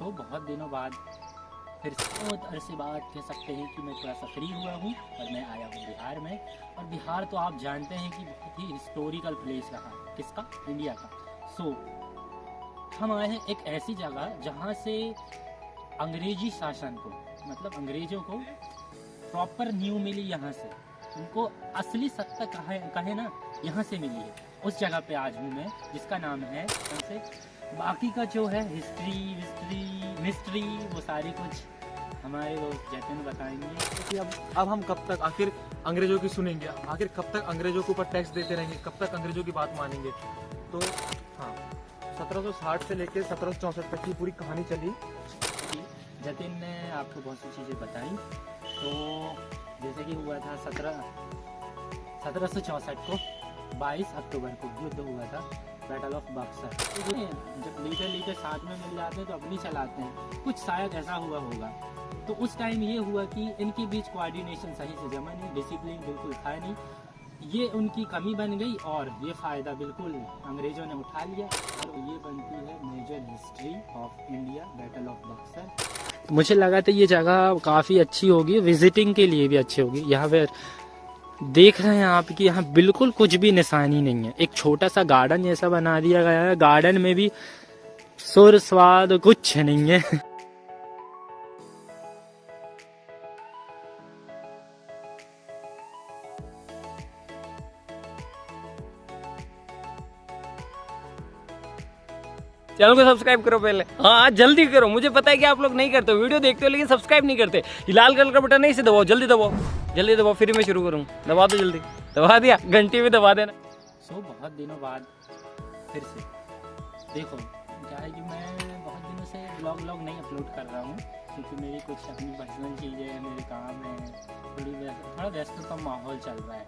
बहुत दिनों बाद फिर बहुत अरसे बाद कह सकते हैं कि मैं थोड़ा सा फ्री हुआ हूँ और मैं आया हूँ बिहार में। और बिहार तो आप जानते हैं कि बहुत ही हिस्टोरिकल प्लेस रहा है, किसका, इंडिया का। हम आए हैं एक ऐसी जगह जहाँ से अंग्रेजी शासन को, मतलब अंग्रेजों को प्रॉपर न्यू मिली, यहाँ से उनको असली सत्ता कहे ना, यहाँ से मिली है। उस जगह पे आज हूँ मैं, जिसका नाम है से बाकी का जो है हिस्ट्री मिस्ट्री वो सारी कुछ हमारे दोस्त जतिन बताएंगे कि अब हम कब तक आखिर अंग्रेजों की सुनेंगे, आखिर कब तक अंग्रेजों के ऊपर टैक्स देते रहेंगे, कब तक अंग्रेजों की बात मानेंगे। तो हाँ, 1760 से लेकर 1764 तक की पूरी कहानी चली। जतिन ने आपको बहुत सी चीज़ें बताई। तो जैसे कि हुआ था 1764 को 22 अक्टूबर को युद्ध हुआ था, बैटल ऑफ बक्सर। जब लीडर साथ में मिल जाते हैं तो अपनी चलाते हैं, कुछ शायद ऐसा हुआ होगा। तो उस टाइम ये हुआ कि इनके बीच कोऑर्डिनेशन सही से जमा नहीं, डिसिप्लिन बिल्कुल था नहीं, ये उनकी कमी बन गई और ये फ़ायदा बिल्कुल अंग्रेज़ों ने उठा लिया। और ये बनती है major history of India, battle of Buxar. मुझे लगा था ये जगह काफ़ी अच्छी होगी, विजिटिंग के लिए भी अच्छी होगी। यहाँ पे देख रहे हैं आप कि यहाँ बिल्कुल कुछ भी निशानी नहीं है। एक छोटा सा गार्डन जैसा बना दिया गया है, गार्डन में भी सुर स्वाद कुछ नहीं है। चैनल को सब्सक्राइब करो पहले, हाँ जल्दी करो। मुझे पता है कि आप लोग नहीं करते हो, वीडियो देखते हो लेकिन सब्सक्राइब नहीं करते। ये लाल कलर का बटन नहीं, इसे दबाओ, जल्दी दबाओ, जल्दी दबाओ, फिर मैं शुरू करूँ। दबा दो जल्दी, दबा दिया, घंटी भी दबा देना। बहुत दिनों बाद फिर से देखो, क्या है कि मैं बहुत दिनों से ब्लॉग नहीं अपलोड कर रहा हूँ, क्योंकि मेरी कुछ अपनी पर्सनल चीज़ें हैं, मेरे काम है, थोड़ा व्यस्तता माहौल चल रहा है।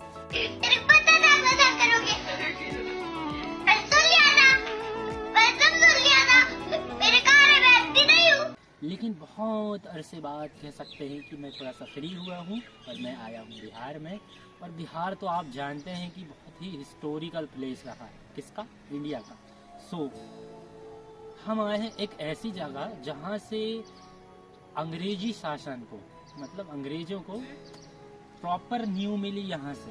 लेकिन बहुत अरसे बाद कह सकते हैं कि मैं थोड़ा सा फ्री हुआ हूँ और मैं आया हूँ बिहार में। और बिहार तो आप जानते हैं कि बहुत ही हिस्टोरिकल प्लेस रहा है, किसका, इंडिया का। हम आए हैं एक ऐसी जगह जहाँ से अंग्रेजी शासन को, मतलब अंग्रेजों को प्रॉपर न्यू मिली, यहाँ से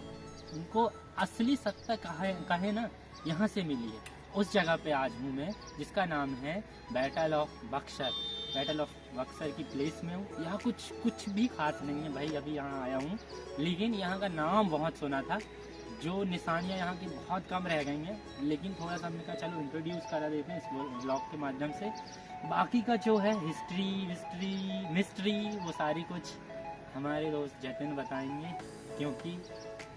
उनको असली सत्ता कहे ना, यहाँ से मिली है। उस जगह पे आज हूँ मैं, जिसका नाम है battle of Buxar. Battle of Buxar की प्लेस में हूँ। यहाँ कुछ भी खास नहीं है भाई, अभी यहाँ आया हूँ, लेकिन यहाँ का नाम बहुत सुना था। जो निशानियाँ यहाँ की बहुत कम रह गई हैं, लेकिन थोड़ा सा हमने कहा चलो इंट्रोड्यूस करा देते हैं इस ब्लॉग के माध्यम से। बाकी का जो है हिस्ट्री मिस्ट्री वो सारी कुछ हमारे दोस्त जतिन बताएंगे, क्योंकि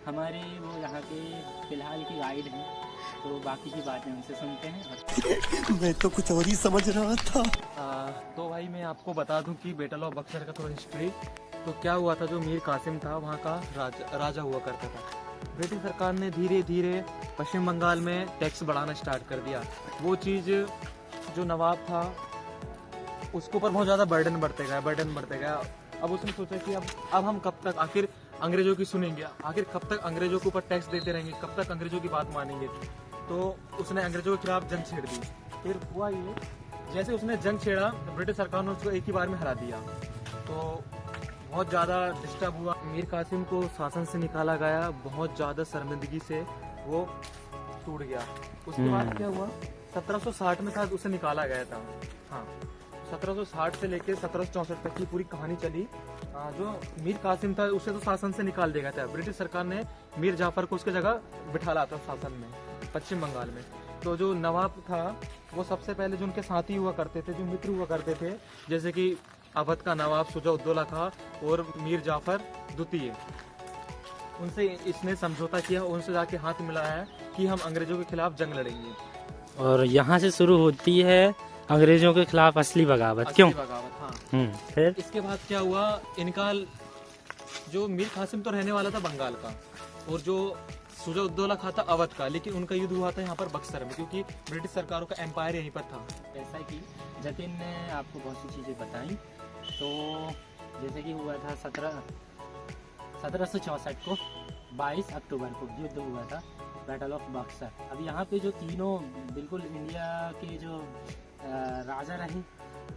हमारे वो यहाँ के फ़िलहाल की गाइड हैं। तो बाकी की बातें उनसे सुनते हैं। मैं तो कुछ और ही समझ रहा था। तो भाई मैं आपको बता दूं कि बैटल ऑफ बक्सर का थोड़ा हिस्ट्री। तो क्या हुआ था, जो मीर कासिम था वहाँ का राजा हुआ करता था। ब्रिटिश सरकार ने धीरे धीरे पश्चिम बंगाल में टैक्स बढ़ाना स्टार्ट कर दिया। वो चीज़ जो नवाब था उसके ऊपर बहुत ज़्यादा बर्डन बढ़ते गया। अब उसने सोचा कि अब हम कब तक आखिर अंग्रेजों की सुनेंगे, आखिर कब तक अंग्रेजों के ऊपर टैक्स देते रहेंगे, कब तक अंग्रेजों की बात मानेंगे। तो उसने अंग्रेजों के खिलाफ जंग छेड़ दी। फिर हुआ ये, जैसे उसने जंग छेड़ा ब्रिटिश सरकार ने उसको एक ही बार में हरा दिया। तो बहुत ज़्यादा डिस्टर्ब हुआ, मीर कासिम को शासन से निकाला गया, बहुत ज़्यादा शर्मिंदगी से वो टूट गया। उसके बाद क्या हुआ, 1760 में शायद उसे निकाला गया था। हाँ, 1760 से लेकर 1764 तक की पूरी कहानी चली। जो मीर कासिम था उसे तो शासन से निकाल दिया गया था। ब्रिटिश सरकार ने मीर जाफर को उसकी जगह बिठाला था शासन में, पश्चिम बंगाल में। तो जो नवाब था वो सबसे पहले जो उनके साथी हुआ करते थे, जो मित्र हुआ करते थे, जैसे कि अवध का नवाब शुजा-उद-दौला खां और मीर जाफर द्वितीय, उनसे इसने समझौता किया, उनसे जाके हाथ मिलाया कि हम अंग्रेजों के खिलाफ जंग लड़ेंगे। और यहाँ से शुरू होती है अंग्रेजों के खिलाफ असली बगावत। क्यों बगावत, हाँ। फिर इसके बाद क्या हुआ, इनका जो मीर कासिम तो रहने वाला था बंगाल का, और जो शुजा-उद-दौला खां था अवध का, लेकिन उनका युद्ध हुआ था यहाँ पर बक्सर में, क्योंकि ब्रिटिश सरकारों का एम्पायर यहीं पर था। ऐसा कि जतिन ने आपको बहुत सी चीज़ें बताई। तो जैसे कि हुआ था 1764 को 22 अक्टूबर को युद्ध हुआ था, बैटल ऑफ बक्सर। अब यहाँ पे जो तीनों बिल्कुल इंडिया के जो राजा रहे,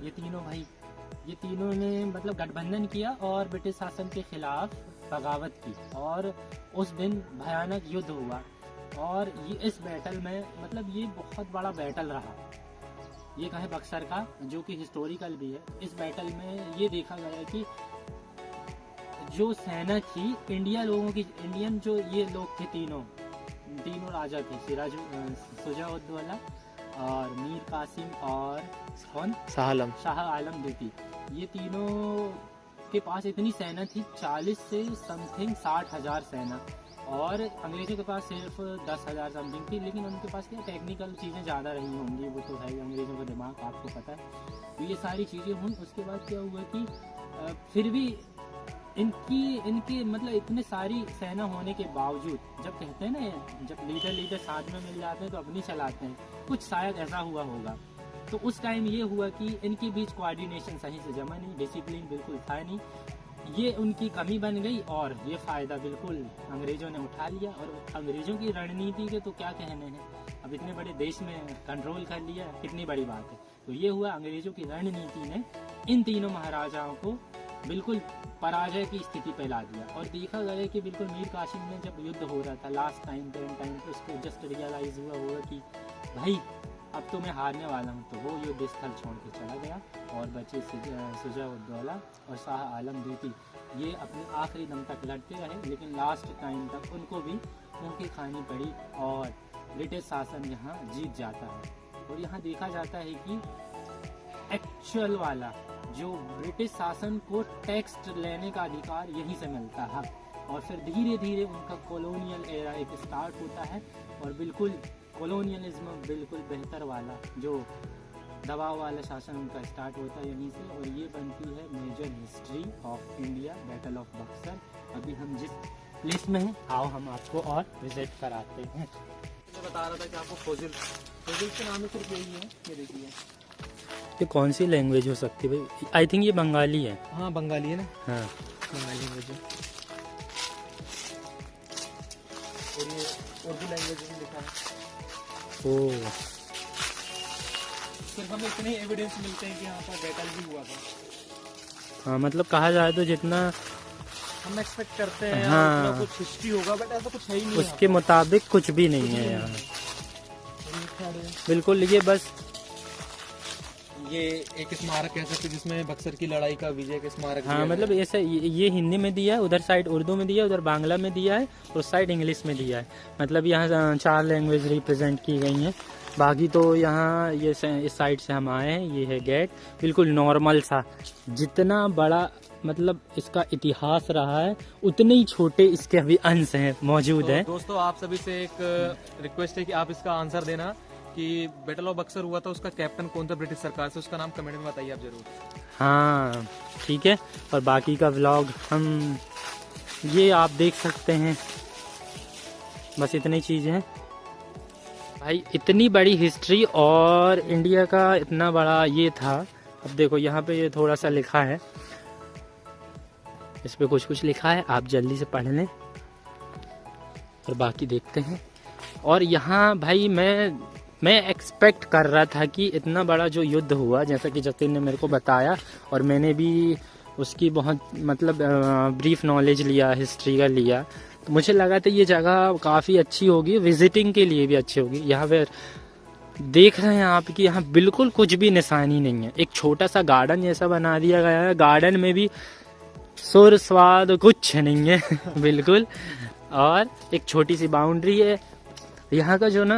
ये तीनों भाई, ये तीनों ने मतलब गठबंधन किया और ब्रिटिश शासन के खिलाफ बगावत की, और उस दिन भयानक युद्ध हुआ। और ये इस बैटल में मतलब ये बहुत बड़ा बैटल रहा, ये कहे बक्सर का, जो कि हिस्टोरिकल भी है। इस बैटल में ये देखा गया कि जो सेना थी इंडिया लोगों की, इंडियन जो ये लोग थे, तीनों राजा थे, शुजा-उद-दौला और मीर कासिम और कौन, शाह आलम द्वितीय, ये तीनों के पास इतनी सेना थी, 40 से समथिंग 60,000 सेना, और अंग्रेजों के पास सिर्फ 10,000 समथिंग थी। लेकिन उनके पास क्या टेक्निकल चीज़ें ज़्यादा रही होंगी, वो तो है ही, अंग्रेजों का दिमाग आपको पता है। तो ये सारी चीज़ें हुई। उसके बाद क्या हुआ कि फिर भी इनकी मतलब इतने सारी सेना होने के बावजूद, जब कहते हैं ना, जब लीडर साथ में मिल जाते हैं तो अपनी चलाते हैं, कुछ शायद ऐसा हुआ होगा। तो उस टाइम ये हुआ कि इनके बीच कोऑर्डिनेशन सही से जमा नहीं, डिसिप्लिन बिल्कुल था नहीं, ये उनकी कमी बन गई, और ये फ़ायदा बिल्कुल अंग्रेज़ों ने उठा लिया। और अंग्रेज़ों की रणनीति के तो क्या कहने हैं, अब इतने बड़े देश में कंट्रोल कर लिया, कितनी बड़ी बात है। तो ये हुआ, अंग्रेज़ों की रणनीति ने इन तीनों महाराजाओं को बिल्कुल पराजय की स्थिति पे ला दिया। और देखा गया कि बिल्कुल मीर कासिम में जब युद्ध हो रहा था लास्ट टाइम पे उसको जस्ट रियलाइज़ हुआ होगा कि भाई अब तो मैं हारने वाला हूँ, तो वो युद्ध स्थल छोड़ के चला गया, और बचे शुजा-उद-दौला और शाह आलम द्वितीय, ये अपने आखिरी दम तक लड़ते रहे, लेकिन लास्ट टाइम तक उनको भी मुँह खानी पड़ी, और ब्रिटिश शासन यहाँ जीत जाता है। और यहाँ देखा जाता है कि एक्चुअल वाला जो ब्रिटिश शासन को टैक्स लेने का अधिकार यहीं से मिलता है, और फिर धीरे धीरे उनका कॉलोनियल एरा एक स्टार्ट होता है, और बिल्कुल कॉलोनियलिज्म बिल्कुल बेहतर वाला, जो दबाव वाला शासन उनका स्टार्ट होता है यहीं से। और ये बनती है major history of India, battle of Buxar. अभी हम जिस प्लेस में हैं, आओ हम आपको और विजिट कराते हैं। मैं बता रहा था कि आपको फोजिल के नाम में सिर्फ यही है, ये देखिए। ये कौन सी लैंग्वेज हो सकती है भाई? आई थिंक ये बंगाली है। हाँ बंगाली है ना, हाँ बंगाली लैंग्वेज है। और ये उर्दू लैंग्वेज में लिखा है। ओह, सिर्फ हमें इतने एविडेंस मिलते हैं कि यहाँ पर बैटल भी हुआ था। हाँ मतलब कहा जाए तो जितना हम एक्सपेक्ट करते हैं हाँ, उतना कुछ हिस्ट्री होगा, बट ऐसा कुछ है ही नहीं। उसके मुताबिक कुछ भी नहीं है यहाँ, बिल्कुल। ये बस ये एक स्मारक कह सकते हैं जिसमें बक्सर की लड़ाई का विजय का स्मारक। हाँ मतलब ऐसा ये हिंदी में दिया है, उधर साइड उर्दू में दिया है, उधर बांग्ला में दिया है, उस साइड इंग्लिश में दिया है। मतलब यहाँ 4 लैंग्वेज रिप्रेजेंट की गई हैं। बाकी तो यहाँ ये इस साइड से हम आए हैं, ये है गेट, बिल्कुल नॉर्मल सा। जितना बड़ा मतलब इसका इतिहास रहा है, उतने ही छोटे इसके अभी अंश हैं मौजूद हैं। दोस्तों आप सभी से एक रिक्वेस्ट है कि आप इसका आंसर देना कि बैटल ऑफ बक्सर हुआ था, उसका कैप्टन कौन था ब्रिटिश सरकार से, उसका नाम कमेंट में बताइए आप जरूर। हाँ ठीक है, और बाकी का व्लॉग हम ये आप देख सकते हैं, बस इतनी चीज़ें हैं भाई। इतनी बड़ी हिस्ट्री और इंडिया का इतना बड़ा ये था। अब देखो यहाँ पे ये थोड़ा सा लिखा है, इस पे कुछ लिखा है, आप जल्दी से पढ़ लें और बाकी देखते हैं। और यहाँ भाई मैं एक्सपेक्ट कर रहा था कि इतना बड़ा जो युद्ध हुआ, जैसा कि जतिन ने मेरे को बताया, और मैंने भी उसकी बहुत मतलब ब्रीफ नॉलेज लिया, हिस्ट्री का लिया, तो मुझे लगा था ये जगह काफ़ी अच्छी होगी, विजिटिंग के लिए भी अच्छी होगी। यहाँ पे देख रहे हैं आप कि यहाँ बिल्कुल कुछ भी निशानी नहीं है। एक छोटा सा गार्डन जैसा बना दिया गया है, गार्डन में भी सुर स्वाद कुछ नहीं है बिल्कुल। और एक छोटी सी बाउंड्री है। यहाँ का जो ना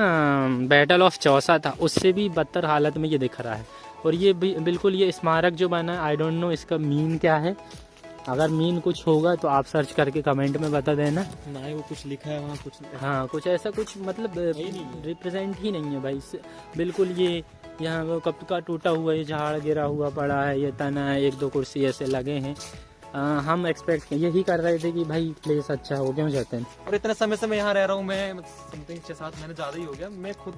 बैटल ऑफ चौसा था, उससे भी बदतर हालत में ये दिख रहा है। और ये बिल्कुल ये स्मारक जो बना है, आई डोंट नो इसका मीन क्या है। अगर मीन कुछ होगा तो आप सर्च करके कमेंट में बता देना। ना वो कुछ लिखा है वहाँ, कुछ हाँ कुछ ऐसा कुछ मतलब रिप्रेजेंट ही नहीं है भाई। बिल्कुल ये यहाँ वो कब का टूटा हुआ, ये झाड़ गिरा हुआ पड़ा है, ये तना है, 1-2 कुर्सी ऐसे लगे हैं। हम एक्सपेक्ट यही कर रहे थे कि भाई प्लेस अच्छा हो, क्यों जाते हैं। और इतने समय से मैं यहाँ रह रहा हूँ, मैं समथिंग 6-7 महीने ज़्यादा ही हो गया। मैं खुद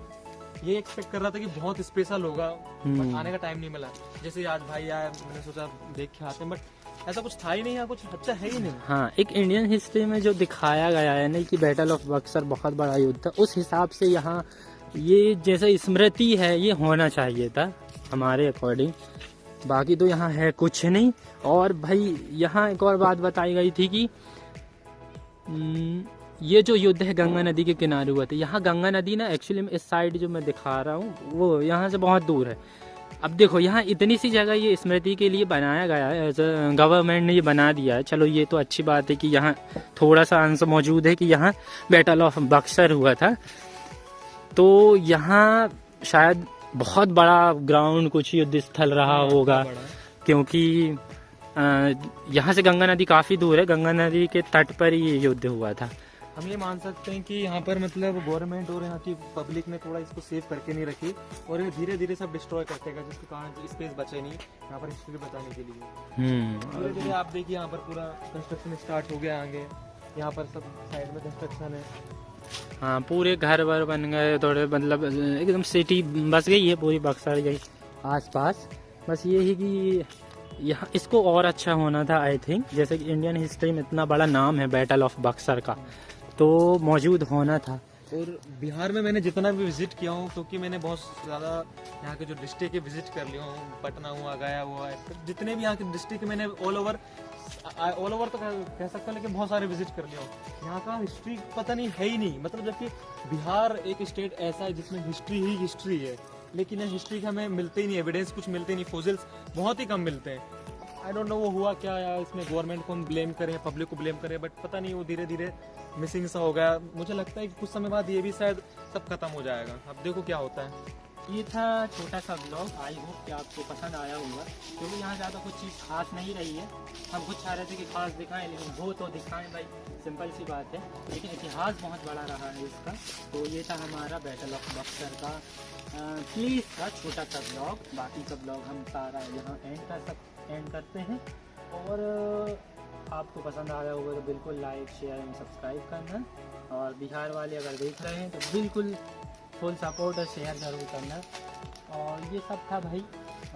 ये एक्सपेक्ट कर रहा था कि बहुत स्पेशल होगा, बट आने का टाइम नहीं मिला। जैसे आज भाई आया, मैंने सोचा देख के आते हैं, बट ऐसा कुछ था ही नहीं, यहाँ कुछ अच्छा है ही नहीं। हाँ, एक इंडियन हिस्ट्री में जो दिखाया गया है ना कि बैटल ऑफ बक्सर बहुत बड़ा युद्ध था, उस हिसाब से यहाँ ये जैसे स्मृति है ये होना चाहिए था हमारे अकॉर्डिंग। बाकी तो यहाँ है कुछ नहीं। और भाई यहाँ एक और बात बताई गई थी कि ये जो युद्ध है गंगा नदी के किनारे हुआ था। यहाँ गंगा नदी ना एक्चुअली में इस साइड जो मैं दिखा रहा हूँ वो यहाँ से बहुत दूर है। अब देखो यहाँ इतनी सी जगह ये स्मृति के लिए बनाया गया है, एज गवर्नमेंट ने ये बना दिया है। चलो ये तो अच्छी बात है कि यहाँ थोड़ा सा अंश मौजूद है कि यहाँ बैटल ऑफ बक्सर हुआ था। तो यहाँ शायद बहुत बड़ा ग्राउंड कुछ युद्ध स्थल रहा होगा, क्योंकि यहाँ से गंगा नदी काफ़ी दूर है। गंगा नदी के तट पर ही ये युद्ध हुआ था। हम ये मान सकते हैं कि यहाँ पर मतलब गवर्नमेंट और यहाँ की पब्लिक ने थोड़ा इसको सेव करके नहीं रखी और ये धीरे धीरे सब डिस्ट्रॉय करते गए, जिसके कारण स्पेस बचे नहीं यहाँ पर हिस्ट्री बचाने के लिए। धीरे धीरे आप देखिए यहाँ पर पूरा कंस्ट्रक्शन स्टार्ट हो गया आगे, यहाँ पर सब साइड में कंस्ट्रक्शन है। हाँ, पूरे घर वर बन गए थोड़े, मतलब एकदम सिटी बस गई है पूरी बक्सर गई आसपास। बस ये ही कि यहाँ इसको और अच्छा होना था आई थिंक। जैसे कि इंडियन हिस्ट्री में इतना बड़ा नाम है बैटल ऑफ बक्सर का, तो मौजूद होना था। और बिहार में मैंने जितना भी विजिट किया हूँ, क्योंकि मैंने बहुत ज़्यादा यहाँ के जो डिस्ट्रिक्ट के विजिट कर लिया हूँ, पटना हुआ, गया हुआ है, तो जितने भी यहाँ के डिस्ट्रिक्ट मैंने ऑल ओवर तो कह सकता हूँ, लेकिन बहुत सारे विजिट कर लिया हूँ। यहाँ का हिस्ट्री पता नहीं है ही नहीं, मतलब जबकि बिहार एक स्टेट ऐसा है जिसमें हिस्ट्री ही हिस्ट्री है, लेकिन हिस्ट्री के हमें मिलते ही नहीं, एविडेंस कुछ मिलते नहीं, फोसिल्स बहुत ही कम मिलते हैं। आई डोंट नो वो हुआ क्या, या इसमें गवर्नमेंट को हम ब्लेम करें, पब्लिक को ब्लेम करें, बट पता नहीं वो धीरे धीरे मिसिंग सा हो गया। मुझे लगता है कि कुछ समय बाद ये भी शायद सब खत्म हो जाएगा। अब देखो क्या होता है। ये था छोटा सा ब्लॉग। आई होप कि आपको पसंद आया होगा, क्योंकि यहाँ ज़्यादा कुछ चीज़ खास नहीं रही है। हम कुछ चाह रहे थे कि खास दिखाएं, लेकिन वो तो दिखाएं भाई, सिंपल सी बात है। लेकिन इतिहास बहुत बड़ा रहा है इसका। तो ये था हमारा बैटल ऑफ बक्सर का प्लीज़ का छोटा सा ब्लॉग। बाकी का ब्लॉग हम सारा यहाँ एंड करते हैं। और आपको पसंद आया होगा तो बिल्कुल लाइक शेयर एंड सब्सक्राइब करना। और बिहार वाले अगर देख रहे हैं तो बिल्कुल फुल सपोर्ट और शेयर ज़रूर करना। और ये सब था भाई,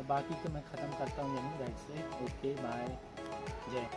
बाकी तो मैं ख़त्म करता हूँ यहीं। दैट्स इट, ओके बाय, जय।